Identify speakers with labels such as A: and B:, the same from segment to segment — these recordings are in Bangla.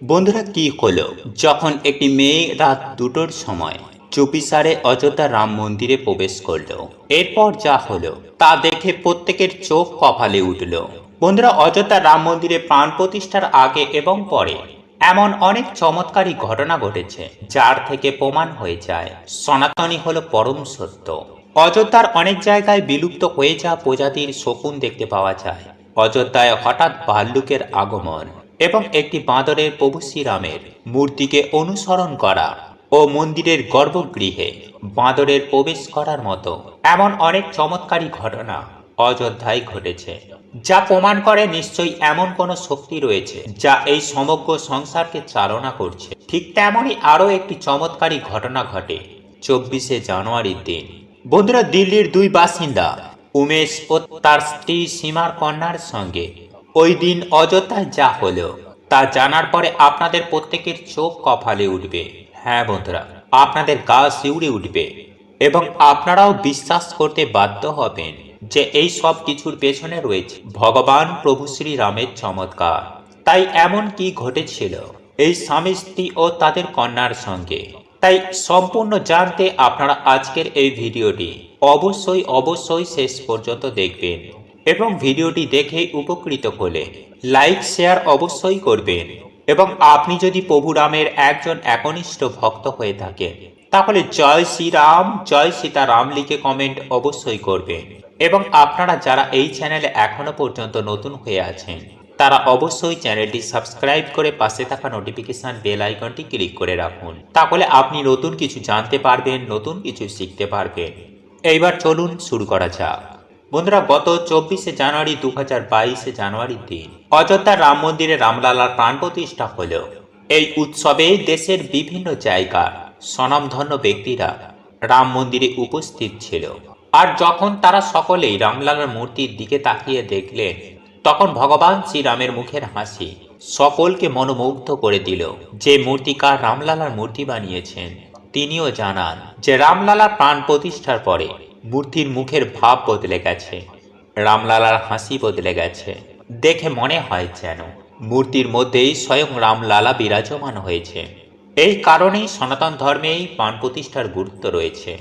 A: বন্ধুরা কি হলো যখন একটি মেয়ে রাত 2টোর সময় চুপিসারে অযোধ্যা রাম মন্দিরে প্রবেশ করলো। এরপর যা হলো তা দেখে প্রত্যেকের চোখ কপালে উঠল। বন্ধুরা, অযোধ্যা রাম মন্দিরে প্রাণ প্রতিষ্ঠার আগে এবং পরে এমন অনেক চমৎকারী ঘটনা ঘটেছে, যার থেকে প্রমাণ হয়ে যায় সনাতনী হলো পরম সত্য। অযোধ্যার অনেক জায়গায় বিলুপ্ত হয়ে যাওয়া প্রজাতির শকুন দেখতে পাওয়া যায়। অযোধ্যায় হঠাৎ ভাল্লুকের আগমন এবং একটি বাঁদরের প্রভু শ্রীরামের মূর্তিকে অনুসরণ করা ও মন্দিরের গর্ভগৃহে বাঁদরের প্রবেশ করার মতো এমন অনেক চমৎকারী ঘটনা অযোধ্যায় ঘটেছে, যা প্রমাণ করে নিশ্চয়ই এমন কোনো শক্তি রয়েছে যা এই সমগ্র সংসারকে চালনা করছে। ঠিক তেমনই আরও একটি চমৎকারী ঘটনা ঘটে 24শে জানুয়ারির দিন। বন্ধুরা, দিল্লির দুই বাসিন্দা উমেশ ও তার স্ত্রী সীমার কন্যার সঙ্গে ওই দিন অযোধ্যায় যা হলো তা জানার পরে আপনাদের প্রত্যেকের চোখ কপালে উঠবে। হ্যাঁ বন্ধুরা, আপনাদের গা শিউরে উঠবে এবং আপনারাও বিশ্বাস করতে বাধ্য হবেন যে এই সব কিছুর পেছনে রয়েছে ভগবান প্রভু শ্রীরামের চমৎকার। তাই এমন কি ঘটেছিল এই স্বামী স্ত্রী ও তাদের কন্যার সঙ্গে, তাই সম্পূর্ণ জানতে আপনারা আজকের এই ভিডিওটি অবশ্যই শেষ পর্যন্ত দেখবেন এবং ভিডিওটি দেখে উপকৃত হলে লাইক শেয়ার অবশ্যই করবেন। এবং আপনি যদি প্রভু রামের একজন একনিষ্ঠ ভক্ত হয়ে থাকেন তাহলে জয় শ্রীরাম জয় সীতারাম লিখে কমেন্ট অবশ্যই করবেন। এবং আপনারা যারা এই চ্যানেলে এখনো পর্যন্ত নতুন হয়ে আছেন তারা অবশ্যই চ্যানেলটি সাবস্ক্রাইব করে পাশে থাকা নোটিফিকেশন বেল আইকনটি ক্লিক করে রাখুন, তাহলে আপনি নতুন কিছু জানতে পারবেন, নতুন কিছু শিখতে পারবেন। এইবার চলুন শুরু করা যাক। বন্ধুরা, গত 24শে জানুয়ারি 2022 দিন অযোধ্যার রাম মন্দিরে রামলালার প্রাণ প্রতিষ্ঠা হল। এই উৎসবে দেশের বিভিন্ন জায়গার স্বনামধন্য ব্যক্তিরা রাম মন্দিরে উপস্থিত ছিল। আর যখন তারা সকলেই রামলালার মূর্তির দিকে তাকিয়ে দেখলেন, তখন ভগবান শ্রীরামের মুখের হাসি সকলকে মনোমুগ্ধ করে দিল। যে মূর্তিকার রামলালার মূর্তি বানিয়েছেন তিনিও জানান যে রামলালার প্রাণ প্রতিষ্ঠার পরে মূর্তির মুখের ভাব বদলে গেছে, রামলালার হাসি বদলে গেছে। দেখে মনে হয় যেন মূর্তির মধ্যেই স্বয়ং রামলালা বিরাজমান হয়েছে। এই কারণেই সনাতন ধর্মে এই প্রাণ প্রতিষ্ঠার গুরুত্ব রয়েছে।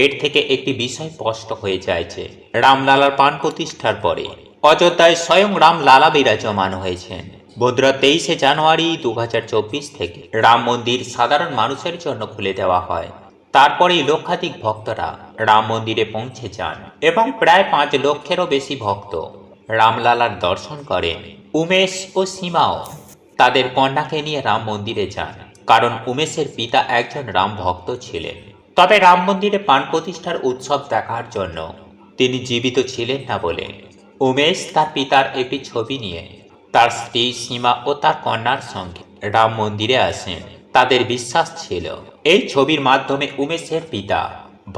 A: এর থেকে একটি বিষয় স্পষ্ট হয়ে যায় যে রামলালার প্রাণ প্রতিষ্ঠার পরে অযোধ্যায় স্বয়ং রামলালা বিরাজমান হয়েছেন। বন্ধুরা, 23শে জানুয়ারি 2024 থেকে রাম মন্দির সাধারণ মানুষের জন্য খুলে দেওয়া হয়। তারপরেই লক্ষাধিক ভক্তরা রাম মন্দিরে পৌঁছে যান এবং প্রায় 5 লক্ষেরও বেশি ভক্ত রামলালার দর্শন করেন। উমেশ ও সীমাও তাদের কন্যাকে নিয়ে রাম মন্দিরে যান, কারণ উমেশের পিতা একজন রাম ভক্ত ছিলেন। তবে রাম মন্দিরে প্রাণ প্রতিষ্ঠার উৎসব দেখার জন্য তিনি জীবিত ছিলেন না বলে উমেশ তার পিতার একটি ছবি নিয়ে তার স্ত্রী সীমা ও তার কন্যার সঙ্গে রাম মন্দিরে আসেন। তাদের বিশ্বাস ছিল এই ছবির মাধ্যমে উমেশের পিতা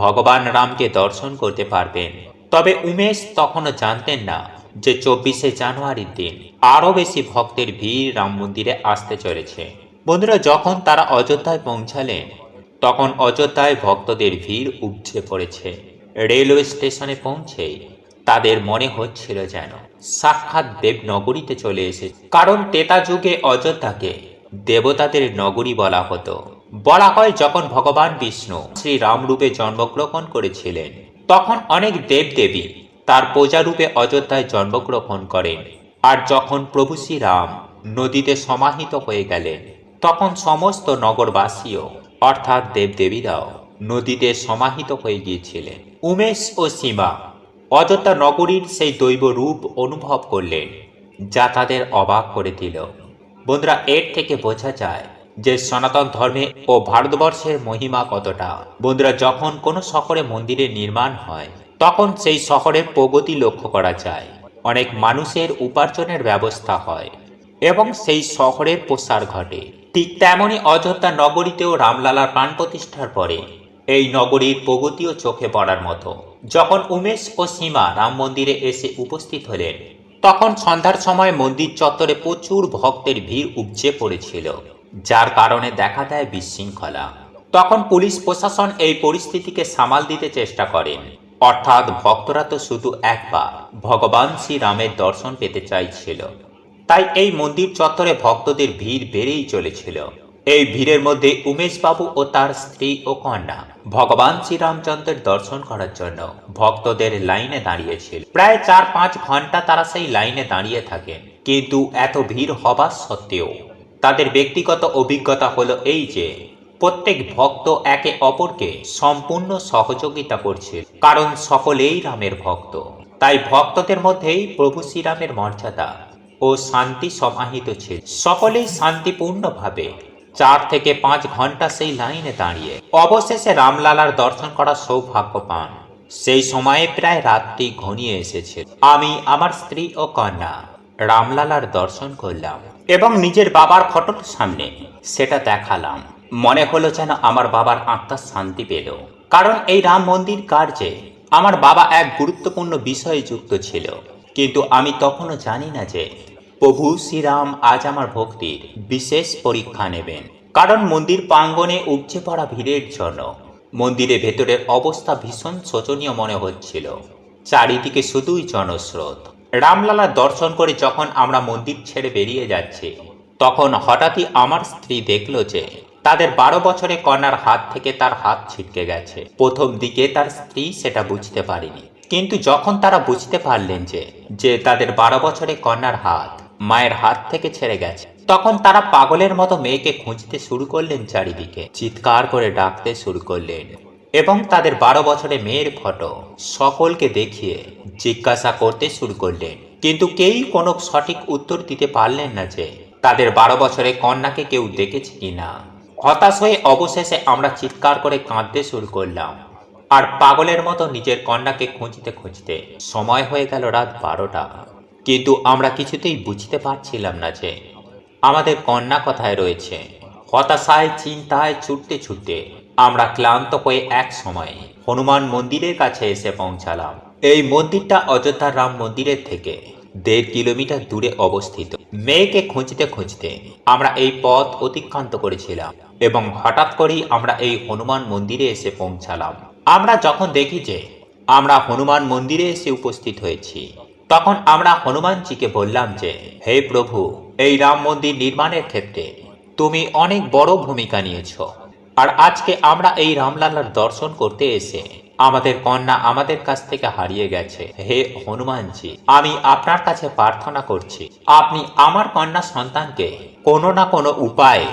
A: ভগবান রামকে দর্শন করতে পারবেন। তবে উমেশ তখনও জানতেন না যে 24শে জানুয়ারির দিন আরও বেশি ভক্তের ভিড় রাম মন্দিরে আসতে চলেছে। বন্ধুরা, যখন তারা অযোধ্যায় পৌঁছালেন তখন অযোধ্যায় ভক্তদের ভিড় উপচে পড়েছে। রেলওয়ে স্টেশনে পৌঁছেই তাদের মনে হচ্ছিল যেন সাক্ষাৎ দেবনগরীতে চলে এসেছে। কারণ ত্রেতা যুগে অযোধ্যাকে দেবতাদের নগরী বলা হতো। বলা হয় যখন ভগবান বিষ্ণু শ্রীরাম রূপে জন্মগ্রহণ করেছিলেন তখন অনেক দেবদেবী তার প্রজারূপে অযোধ্যায় জন্মগ্রহণ করেন। আর যখন প্রভু শ্রীরাম নদীতে সমাহিত হয়ে গেলেন তখন সমস্ত নগরবাসীও অর্থাৎ দেবদেবীরাও নদীতে সমাহিত হয়ে গিয়েছিলেন। উমেশ ও সীমা অযোধ্যা নগরীর সেই দৈব রূপ অনুভব করলেন, যা তাদের অবাক করে দিল। বন্ধুরা, এর থেকে বোঝা যায় যে সনাতন ধর্মে ও ভারতবর্ষের মহিমা কতটা। বন্ধুরা, যখন কোনো শহরে মন্দিরের নির্মাণ হয় তখন সেই শহরের প্রগতি লক্ষ্য করা যায়, অনেক মানুষের উপার্জনের ব্যবস্থা হয় এবং সেই শহরের প্রসার ঘটে। ঠিক তেমনই অযোধ্যা নগরীতেও রামলালার প্রাণ প্রতিষ্ঠার পরে এই নগরীর প্রগতিও চোখে পড়ার মতো। যখন উমেশ ও সীমা রাম মন্দিরে এসে উপস্থিত হলেন তখন সন্ধ্যার সময় মন্দির চত্বরে প্রচুর ভক্তের ভিড় উপচে পড়েছিল, যার কারণে দেখা দেয় বিশৃঙ্খলা। তখন পুলিশ প্রশাসন এই পরিস্থিতিকে সামাল দিতে চেষ্টা করেন। অর্থাৎ ভক্তরা তো শুধু একবার ভগবান শ্রীরামের দর্শন পেতে চাইছিল, তাই এই মন্দির চত্বরে ভক্তদের ভিড় বেড়েই চলেছিল। এই ভিড়ের মধ্যে উমেশ বাবু ও তার স্ত্রী ও কন্যা ভগবান শ্রীরামচন্দ্রের দর্শন করার জন্য ভক্তদের লাইনে দাঁড়িয়েছিল। প্রায় 4-5 ঘন্টা তারা সেই লাইনে দাঁড়িয়ে থাকেন। কিন্তু এত ভিড় হবার সত্ত্বেও তাদের ব্যক্তিগত অভিজ্ঞতা হলো এই যে প্রত্যেক ভক্ত একে অপরকে সম্পূর্ণ সহযোগিতা করছে, কারণ সকলেই রামের ভক্ত। তাই ভক্তদের মধ্যেই প্রভু শ্রীরামের মর্যাদা ও শান্তি সমাহিত ছিল। সকলেই শান্তিপূর্ণভাবে 4 থেকে 5 ঘন্টা সেই লাইনে দাঁড়িয়ে অবশেষে রামলালার দর্শন করার সৌভাগ্য পান। সেই সময়ে প্রায় রাত্রি ঘনিয়ে এসেছে। আমি আমার স্ত্রী ও কন্যা রামলালার দর্শন করলাম এবং নিজের বাবার ফটোর সামনে সেটা দেখালাম। মনে হলো যেন আমার বাবার আত্মা শান্তি পেল, কারণ এই রাম মন্দির কার্যে আমার বাবা এক গুরুত্বপূর্ণ বিষয়ে যুক্ত ছিল। কিন্তু আমি তখনও জানি না যে প্রভু শ্রীরাম আজ আমার ভক্তির বিশেষ পরীক্ষা নেবেন, কারণ মন্দির প্রাঙ্গণে উপচে পড়া ভিড়ের জন্য মন্দিরের ভেতরের অবস্থা ভীষণ শোচনীয় মনে হচ্ছিল। চারিদিকে শুধুই জনস্রোত। রামলালার দর্শন করে যখন আমরা মন্দির ছেড়ে বেরিয়ে যাচ্ছি, তখন হঠাৎই আমার স্ত্রী দেখল যে তাদের 12 বছরের কন্যার হাত থেকে তার হাত ছিটকে গেছে। প্রথম দিকে তার স্ত্রী সেটা বুঝতে পারেনি, কিন্তু যখন তারা বুঝতে পারলেন যে তাদের 12 বছরের কন্যার হাত মায়ের হাত থেকে ছেড়ে গেছে, তখন তারা পাগলের মতো মেয়েকে খুঁজতে শুরু করলেন, চারিদিকে চিৎকার করে ডাকতে শুরু করলেন এবং তাদের 12 বছরের মেয়ের ফটো সকলকে দেখিয়ে জিজ্ঞাসা করতে শুরু করলেন। কিন্তু কেউই কোনো সঠিক উত্তর দিতে পারলেন না যে তাদের 12 বছরের কন্যাকে কেউ দেখেছে কিনা। হতাশ হয়ে অবশেষে আমরা চিৎকার করে কাঁদতে শুরু করলাম আর পাগলের মতো নিজের কন্যাকে খুঁজতে খুঁজতে সময় হয়ে গেল রাত 12টা। কিন্তু আমরা কিছুতেই বুঝতে পারছিলাম না যে আমাদের কন্যা কোথায় রয়েছে। হতাশায় চিন্তায় ছুটতে ছুটতে আমরা ক্লান্ত হয়ে এক সময় হনুমান মন্দিরের কাছে এসে পৌঁছালাম। এই মন্দিরটা অযোধ্যার রাম মন্দিরের থেকে 1.5 কিলোমিটার দূরে অবস্থিত। মেয়েকে খুঁজতে খুঁজতে আমরা এই পথ অতিক্রান্ত করেছিলাম এবং হঠাৎ করেই আমরা এই হনুমান মন্দিরে এসে পৌঁছালাম। আমরা যখন দেখি যে আমরা হনুমান মন্দিরে এসে উপস্থিত হয়েছি, তখন আমরা হনুমানজিকে বললাম যে, হে প্রভু, এই রাম মন্দির নির্মাণের ক্ষেত্রে তুমি অনেক বড় ভূমিকা নিয়েছ, আর আজকে আমরা এই রামলালার দর্শন করতে এসে আমাদের কন্যা আমাদের কাছ থেকে হারিয়ে গেছে। হে হনুমানজি, আমি আপনার কাছে প্রার্থনা করছি, আপনি আমার কন্যা সন্তানকে কোনো না কোনো উপায়ে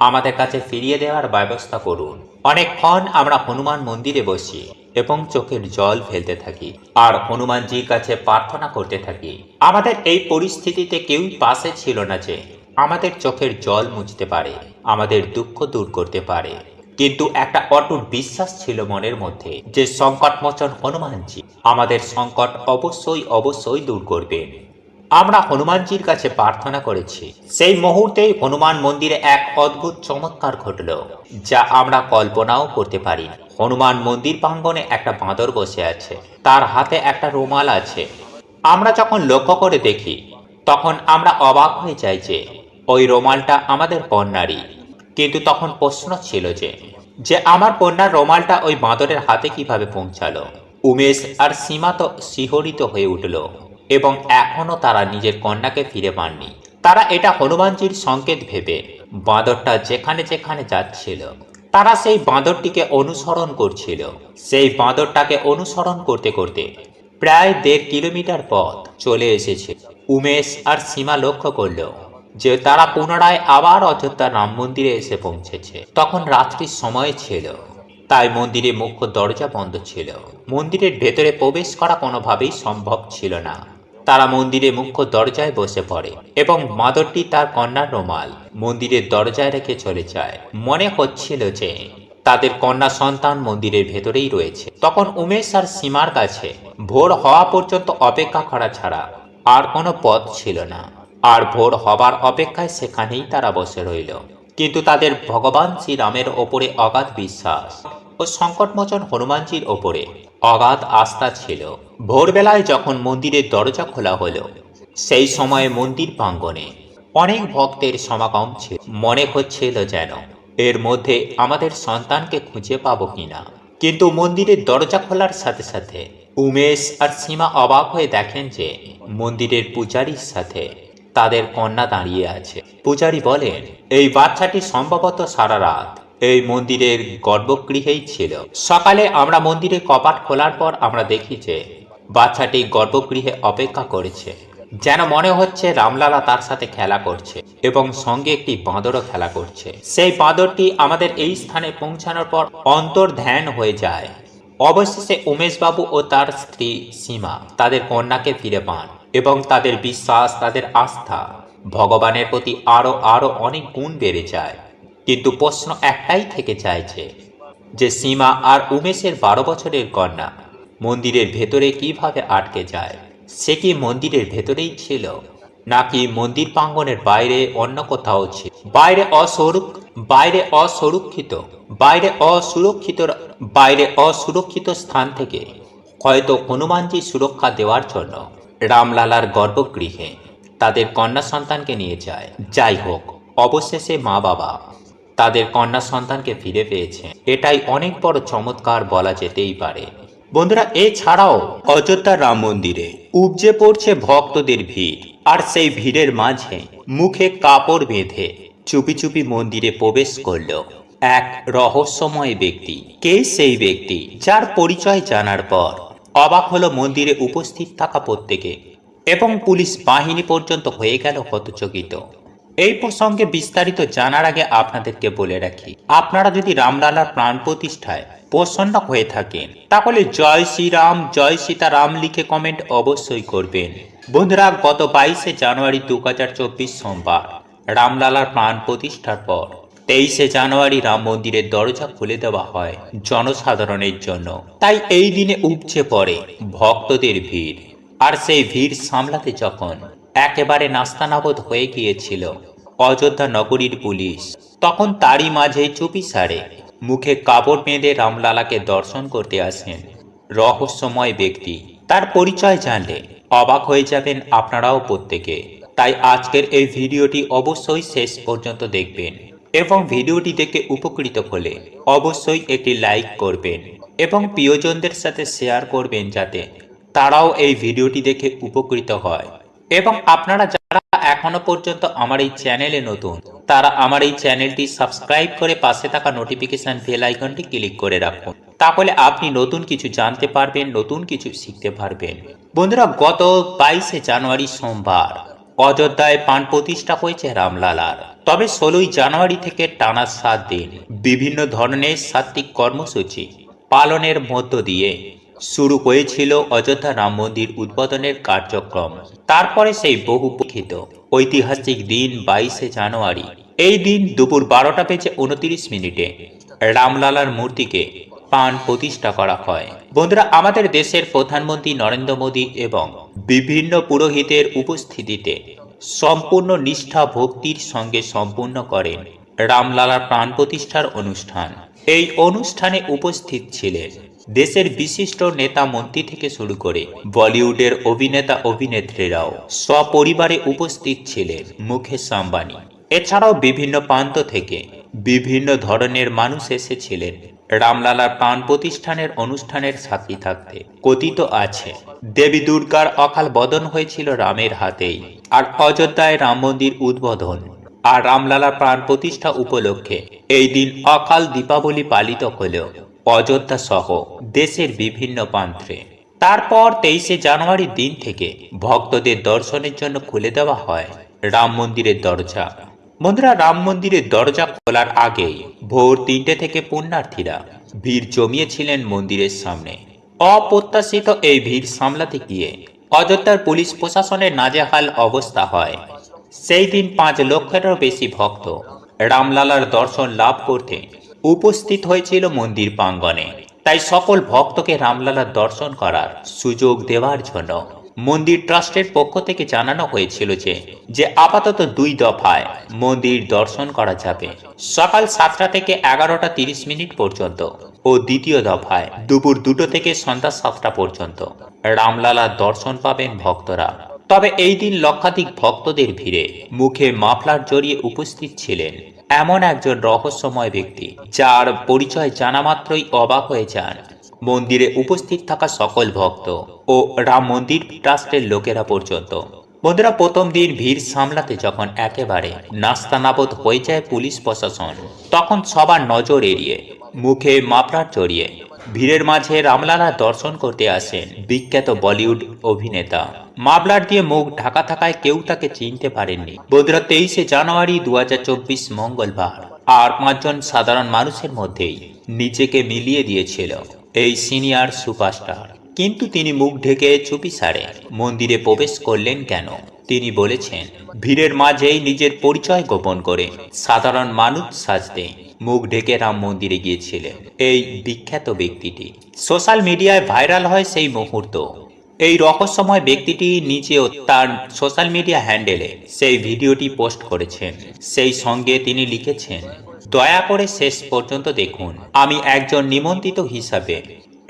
A: আমাদের কাছে ফিরিয়ে দেওয়ার ব্যবস্থা করুন। অনেকক্ষণ আমরা হনুমান মন্দিরে বসি এবং চোখের জল ফেলতে থাকি আর হনুমানজির কাছে প্রার্থনা করতে থাকি। আমাদের এই পরিস্থিতিতে কেউই পাশে ছিল না যে আমাদের চোখের জল মুছতে পারে, আমাদের দুঃখ দূর করতে পারে। কিন্তু একটা অটুট বিশ্বাস ছিল মনের মধ্যে যে সংকটমোচন হনুমানজি আমাদের সংকট অবশ্যই দূর করবেন। আমরা হনুমানজির কাছে প্রার্থনা করেছি। সেই মুহূর্তেই হনুমান মন্দিরে এক অদ্ভুত চমৎকার ঘটল, যা আমরা কল্পনাও করতে পারি। হনুমান মন্দির প্রাঙ্গণে একটা বাঁদর বসে আছে, তার হাতে একটা রুমাল আছে। আমরা যখন লক্ষ্য করে দেখি, তখন আমরা অবাক হয়ে যাই যে ওই রুমালটা আমাদের কন্যারই। কিন্তু তখন প্রশ্ন ছিল যে আমার কন্যার রুমালটা ওই বাঁদরের হাতে কিভাবে পৌঁছালো। উমেশ আর সীমা তো শিহরিত হয়ে উঠল এবং এখনো তারা নিজের কন্যাকে ফিরে পাননি। তারা এটা হনুমানজির সংকেত ভেবে বাঁদরটা যেখানে যেখানে যাচ্ছিল, তারা সেই বাঁদরটিকে অনুসরণ করছিল। সেই বাঁদরটাকে অনুসরণ করতে করতে প্রায় 1.5 কিলোমিটার পথ চলে এসেছে। উমেশ আর সীমা লক্ষ্য করল যে তারা পুনরায় আবার অযোধ্যার রাম মন্দিরে এসে পৌঁছেছে। তখন রাত্রির সময় ছিল, তাই মন্দিরে মুখ্য দরজা বন্ধ ছিল। মন্দিরের ভেতরে প্রবেশ করা কোনোভাবেই সম্ভব ছিল না। তারা মন্দিরে মুখ্য দরজায় বসে পড়ে এবং বাঁদরটি তার কন্যার রুমাল মন্দিরের দরজায় রেখে চলে যায়। মনে হচ্ছিল যে তাদের কন্যা সন্তান মন্দিরের ভেতরেই রয়েছে। তখন উমেশ আর সীমার কাছে ভোর হওয়া পর্যন্ত অপেক্ষা করা ছাড়া আর কোনো পথ ছিল না। আর ভোর হবার অপেক্ষায় সেখানেই তারা বসে রইল। কিন্তু তাদের ভগবান শ্রীরামের ওপরে অগাধ বিশ্বাস ও সংকটমোচন হনুমানজির ওপরে অগাধ আস্থা ছিল। ভোরবেলায় যখন মন্দিরের দরজা খোলা হলো, সেই সময়ে মন্দির প্রাঙ্গণে অনেক ভক্তের সমাগম ছিল। মনে হচ্ছিল যেন এর মধ্যে আমাদের সন্তানকে খুঁজে পাবো কিনা। কিন্তু মন্দিরের দরজা খোলার সাথে সাথে উমেশ আর সীমা অবাক হয়ে দেখেন যে মন্দিরের পূজারীর সাথে তাদের কন্যা দাঁড়িয়ে আছে। পূজারী বলেন, এই বাচ্চাটি সম্ভবত সারা রাত এই মন্দিরের গর্ভগৃহেই ছিল। সকালে আমরা মন্দিরে কপাট খোলার পর আমরা দেখি যে বাচ্চাটি গর্ভগৃহে অপেক্ষা করেছে। যেন মনে হচ্ছে রামলালা তার সাথে খেলা করছে এবং সঙ্গে একটি বাঁদরও খেলা করছে। সেই বাঁদরটি আমাদের এই স্থানে পৌঁছানোর পর অন্তর্ধান হয়ে যায়। অবশেষে উমেশবাবু ও তার স্ত্রী সীমা তাদের কন্যাকে ফিরে পান এবং তাদের বিশ্বাস, তাদের আস্থা ভগবানের প্রতি আরো আরো অনেক গুণ বেড়ে যায়। কিন্তু প্রশ্ন একটাই থেকে যায় যে সীমা আর উমেশের 12 বছরের কন্যা মন্দিরের ভেতরে কিভাবে আটকে যায়? সে কি মন্দিরের ভেতরেই ছিল, নাকি মন্দির প্রাঙ্গণের বাইরে অন্য কোথাও ছিল? বাইরে অসুরক্ষিত স্থান থেকে হয়তো হনুমানজি সুরক্ষা দেওয়ার জন্য রামলালার গর্ভগৃহে তাদের কন্যা সন্তানকে নিয়ে যায়। যাই হোক, অবশেষে মা বাবা তাদের কন্যা সন্তানকে ফিরে পেয়েছে। এটাই অনেক বড় চমৎকার বলা যেতেই পারে। বন্ধুরা, এছাড়াও অযোধ্যার রাম মন্দিরে উপচে পড়ছে ভক্তদের ভিড়, আর সেই ভিড়ের মাঝে মুখে কাপড় বেঁধে চুপি চুপি মন্দিরে প্রবেশ করল এক রহস্যময় ব্যক্তি। কে সেই ব্যক্তি, যার পরিচয় জানার পর অবাক হলো মন্দিরে উপস্থিত থাকা প্রত্যেকে এবং পুলিশ বাহিনী পর্যন্ত হয়ে গেল হতচকিত। এই প্রসঙ্গে বিস্তারিত জানার আগে আপনাদেরকে বলে রাখি, আপনারা যদি রামলালার প্রাণ প্রতিষ্ঠায় প্রসন্ন হয়ে থাকেন তাহলে জয় শ্রীরাম, জয় সীতারাম লিখে কমেন্ট অবশ্যই করবেন। বন্ধুরা, গত 22শে জানুয়ারি 2024 সোমবার রামলালার প্রাণ প্রতিষ্ঠার পর 23শে জানুয়ারি রাম মন্দিরের দরজা খুলে দেওয়া হয় জনসাধারণের জন্য। তাই এই দিনে উপচে পড়ে ভক্তদের ভিড়, আর সেই ভিড় সামলাতে যখন একেবারে নাস্তানাবুদ হয়ে গিয়েছিল অযোধ্যা নগরীর পুলিশ, তখন তারই মাঝে চুপিসারে মুখে কাপড় বেঁধে রামলালাকে দর্শন করতে আসেন রহস্যময় ব্যক্তি। তার পরিচয় জানলে অবাক হয়ে যাবেন আপনারাও প্রত্যেকে। তাই আজকের এই ভিডিওটি অবশ্যই শেষ পর্যন্ত দেখবেন এবং ভিডিওটি দেখে উপকৃত হলে অবশ্যই একটি লাইক করবেন এবং প্রিয়জনদের সাথে শেয়ার করবেন, যাতে তারাও এই ভিডিওটি দেখে উপকৃত হয়। এবং আপনারা যারা এখনো পর্যন্ত আমার এই চ্যানেলে নতুন, তারা আমার এই চ্যানেলটি সাবস্ক্রাইব করে পাশে থাকা নোটিফিকেশন বেল আইকনটি ক্লিক করে রাখুন। তাহলে আপনি নতুন কিছু জানতে পারবেন, নতুন কিছু শিখতে পারবেন। বন্ধুরা, গত 22শে জানুয়ারি সোমবার অযোধ্যায় প্রাণ প্রতিষ্ঠা হয়েছে রামলালার। তবে 16ই জানুয়ারি থেকে টানা 7 দিন বিভিন্ন ধরনের সাত্ত্বিক কর্মসূচি পালনের মধ্য দিয়ে শুরু হয়েছিল অযোধ্যা রাম মন্দির উদ্বোধনের কার্যক্রম। তারপরে সেই বহুপক্ষিত ঐতিহাসিক দিন 22শে জানুয়ারি, এই দিন দুপুর 12:29 রামলালার মূর্তিকে প্রাণ প্রতিষ্ঠা করা হয়। বন্ধুরা, আমাদের দেশের প্রধানমন্ত্রী নরেন্দ্র মোদী এবং বিভিন্ন পুরোহিতের উপস্থিতিতে সম্পূর্ণ নিষ্ঠা ভক্তির সঙ্গে সম্পূর্ণ করেন রামলালার প্রাণ প্রতিষ্ঠার অনুষ্ঠান। এই অনুষ্ঠানে উপস্থিত ছিলেন দেশের বিশিষ্ট নেতা মন্ত্রী থেকে শুরু করে বলিউডের অভিনেতা অভিনেত্রীরাও সপরিবারে উপস্থিত ছিলেন মুকেশ আম্বানি। এছাড়াও বিভিন্ন প্রান্ত থেকে বিভিন্ন ধরনের মানুষ এসেছিলেন রামলালার প্রাণ প্রতিষ্ঠানের অনুষ্ঠানের সাথী থাকতে। কথিত আছে দেবী দুর্গার অকাল বদন হয়েছিল রামের হাতেই, আর অযোধ্যায় রাম মন্দির উদ্বোধন আর রামলালার প্রাণ প্রতিষ্ঠা উপলক্ষে এই দিন অকাল দীপাবলি পালিত হলেও অযোধ্যা সহ দেশের বিভিন্ন প্রান্তে। তারপর 23শে জানুয়ারির দিন থেকে ভক্তদের দর্শনের জন্য খুলে দেওয়া হয় রাম মন্দিরের দরজা। বন্ধুরা, রাম মন্দিরের দরজা খোলার আগেই ভোর 3টে থেকে পুণ্যার্থীরা ভিড় জমিয়েছিলেন মন্দিরের সামনে। অপ্রত্যাশিত এই ভিড় সামলাতে গিয়ে অযোধ্যার পুলিশ প্রশাসনের নাজেহাল অবস্থা হয়। সেই দিন 5 লক্ষেরও বেশি ভক্ত রামলালার দর্শন লাভ করতে উপস্থিত হয়েছিল মন্দির প্রাঙ্গণে। তাই সকল ভক্তকে রামলালার দর্শন করার সুযোগ দেওয়ার জন্য মন্দির ট্রাস্টের পক্ষ থেকে জানানো হয়েছিল যে আপাতত 2 দফায় মন্দির দর্শন করা যাবে, সকাল 7টা থেকে 11:30 পর্যন্ত ও দ্বিতীয় দফায় দুপুর 2টো থেকে সন্ধ্যা 7টা পর্যন্ত রামলালার দর্শন পাবেন ভক্তরা। তবে এই দিন লক্ষাধিক ভক্তদের ভিড়ে মুখে মাফলার জড়িয়ে উপস্থিত ছিলেন এমন একজন রহস্যময় ব্যক্তি, যার পরিচয় জানা মাত্রই অবাক হয়ে যান মন্দিরে উপস্থিত থাকা সকল ভক্ত ও রাম মন্দির ট্রাস্টের লোকেরা পর্যন্ত। বন্ধুরা, প্রথম দিন ভিড় সামলাতে যখন একেবারে নাস্তানাবুদ হয়ে যায় পুলিশ প্রশাসন, তখন সবার নজর এড়িয়ে মুখে মাফলার জড়িয়ে ভিড়ের মাঝে রামলালা দর্শন করতে আসেন বিখ্যাত বলিউড অভিনেতা। মাফলার দিয়ে মুখ ঢাকা থাকায় কেউ তাকে চিনতে পারেননি। বন্ধুরা, 23শে জানুয়ারি 2024 মঙ্গলবার আর 5জন সাধারণ মানুষের মধ্যেই নিজেকে মিলিয়ে দিয়েছিল এই সিনিয়র সুপারস্টার। কিন্তু তিনি মুখ ঢেকে চুপিসারে মন্দিরে প্রবেশ করলেন কেন? তিনি বলেছেন, ভিড়ের মাঝেই নিজের পরিচয় গোপন করে সাধারণ মানুষ সাজতে মুখ ঢেকে রাম মন্দিরে গিয়েছিলেন এই বিখ্যাত ব্যক্তিটি। সোশ্যাল মিডিয়ায় ভাইরাল হয় সেই মুহূর্ত। এই রহস্যময় ব্যক্তিটি নিজেও তার সোশ্যাল মিডিয়া হ্যান্ডেলে সেই ভিডিওটি পোস্ট করেছেন। সেই সঙ্গে তিনি লিখেছেন, দয়া করে শেষ পর্যন্ত দেখুন। আমি একজন নিমন্ত্রিত হিসাবে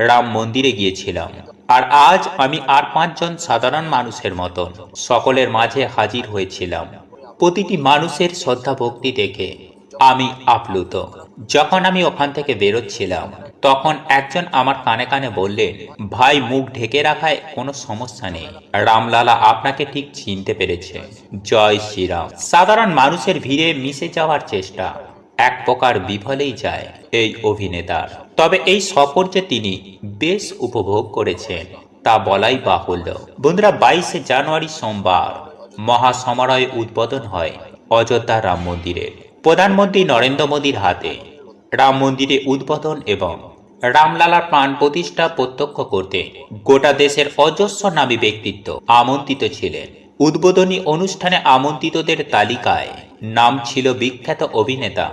A: রাম মন্দিরে গিয়েছিলাম, আর আজ আমি আর 5জন সাধারণ মানুষের মতন সকলের মাঝে হাজির হয়েছিলাম। প্রতিটি মানুষের শ্রদ্ধা ভক্তি দেখে আমি আপ্লুত। যখন আমি ওখান থেকে বেরোচ্ছিলাম, তখন একজন আমার কানে কানে বললেন, ভাই, মুখ ঢেকে রাখায় কোনো সমস্যা নেই, রামলালা আপনাকে ঠিক চিনতে পেরেছে। জয় শ্রীরাম। সাধারণ মানুষের ভিড়ে মিশে যাওয়ার চেষ্টা এক প্রকার বিফলেই যায় এই অভিনেতার। তবে এই সফর যে তিনি বেশ উপভোগ করেছেন তা বলাই বাহুল্য। বন্ধুরা, 22শে জানুয়ারি সোমবার মহাসমারোহে উদ্বোধন হয় অযোধ্যা রাম মন্দিরের। প্রধানমন্ত্রী নরেন্দ্র মোদীর হাতে রাম মন্দিরে উদ্বোধন এবং রামলালার প্রাণ প্রতিষ্ঠা প্রত্যক্ষ করতে গোটা দেশের অজস্র নামী ব্যক্তিত্ব আমন্ত্রিত ছিলেন। উদ্বোধনী অনুষ্ঠানে আমন্ত্রিতদের তালিকায় নাম ছিল বিখ্যাত অভিনেতা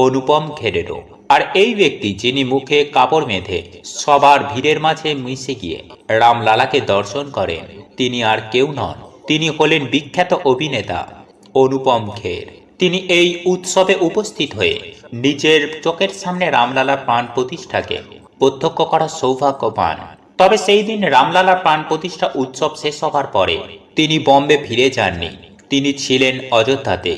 A: অনুপম খেরেরও। আর এই ব্যক্তি, যিনি মুখে কাপড় বেঁধে সবার ভিড়ের মাঝে মিশে গিয়ে রামলালাকে দর্শন করেন, তিনি আর কেউ নন, তিনি হলেন বিখ্যাত অভিনেতা অনুপম খের। তিনি এই উৎসবে উপস্থিত হয়ে নিজের চোখের সামনে রামলালার প্রাণ প্রতিষ্ঠাকে প্রত্যক্ষ করার সৌভাগ্য পান। তবে সেই দিন রামলালার প্রাণ প্রতিষ্ঠা উৎসব শেষ হবার পরে তিনি বম্বে ফিরে যাননি, তিনি ছিলেন অযোধ্যাতে।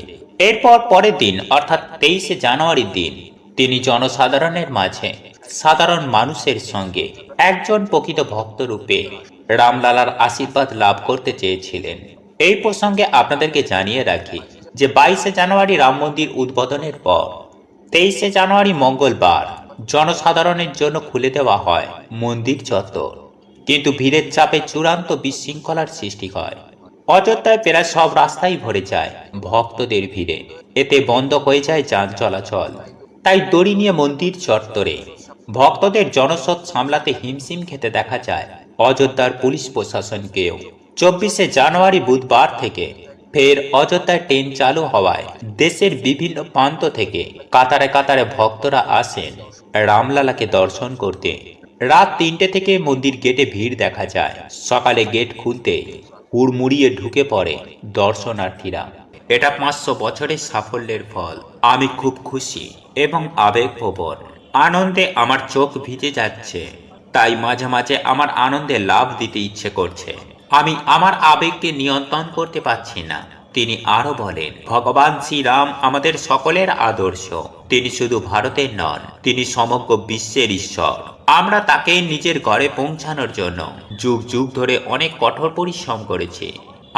A: এরপর পরের দিন অর্থাৎ 23শে জানুয়ারির দিন তিনি জনসাধারণের মাঝে সাধারণ মানুষের সঙ্গে একজন প্রকৃত ভক্ত রূপে রামলালার আশীর্বাদ লাভ করতে চেয়েছিলেন। এই প্রসঙ্গে আপনাদেরকে জানিয়ে রাখি যে 22শে জানুয়ারি রাম মন্দির উদ্বোধনের পর 23শে জানুয়ারি মঙ্গলবার জনসাধারণের জন্য খুলে দেওয়া হয় মন্দির চত্বর। কিন্তু ভিড়ের চাপে চূড়ান্ত বিশৃঙ্খলার সৃষ্টি হয়। অযোধ্যায় প্রায় সব রাস্তাই ভরে যায় ভক্তদের ভিড়ে। এতে বন্ধ হয়ে যায় যান চলাচল। তাই দড়ি নিয়ে মন্দির চত্বরে ভক্তদের জনস্রোত সামলাতে হিমশিম খেতে দেখা যায় অযোধ্যার পুলিশ প্রশাসনকেও। 24শে জানুয়ারি বুধবার থেকে ফের অযোধ্যায় ট্রেন চালু হওয়ায় দেশের বিভিন্ন প্রান্ত থেকে কাতারে কাতারে ভক্তরা আসেন রামলালাকে দর্শন করতে। রাত 3টে থেকে মন্দির গেটে ভিড় দেখা যায়। সকালে গেট খুলতে হুড়মুড়িয়ে ঢুকে পড়ে দর্শনার্থীরা। এটা 500 বছরের সাফল্যের ফল। আমি খুব খুশি এবং আবেগপ্রবণ। আনন্দে আমার চোখ ভিজে যাচ্ছে। তাই মাঝে মাঝে আমার আনন্দে লাভ দিতে ইচ্ছে করছে। আমি আমার আবেগকে নিয়ন্ত্রণ করতে পারছি না। তিনি আরো বলেন, ভগবান শ্রীরাম আমাদের সকলের আদর্শ। তিনি শুধু ভারতের নন, তিনি সমগ্র বিশ্বের ঈশ্বর। আমরা তাকে নিজের ঘরে পৌঁছানোর জন্য যুগ যুগ ধরে অনেক কঠোর পরিশ্রম করেছি।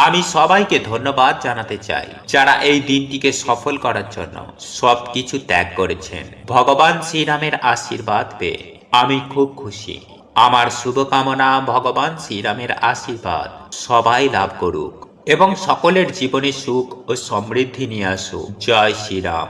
A: আমি সবাইকে ধন্যবাদ জানাতে চাই যারা এই দিনটিকে সফল করার জন্য সবকিছু ত্যাগ করেছেন। ভগবান শ্রীরামের আশীর্বাদ পেয়ে আমি খুব খুশি। আমার শুভকামনা, ভগবান শ্রীরামের আশীর্বাদ সবাই লাভ করুক এবং সকলের জীবনে সুখ ও সমৃদ্ধি নিয়ে আসুক। জয় শ্রীরাম।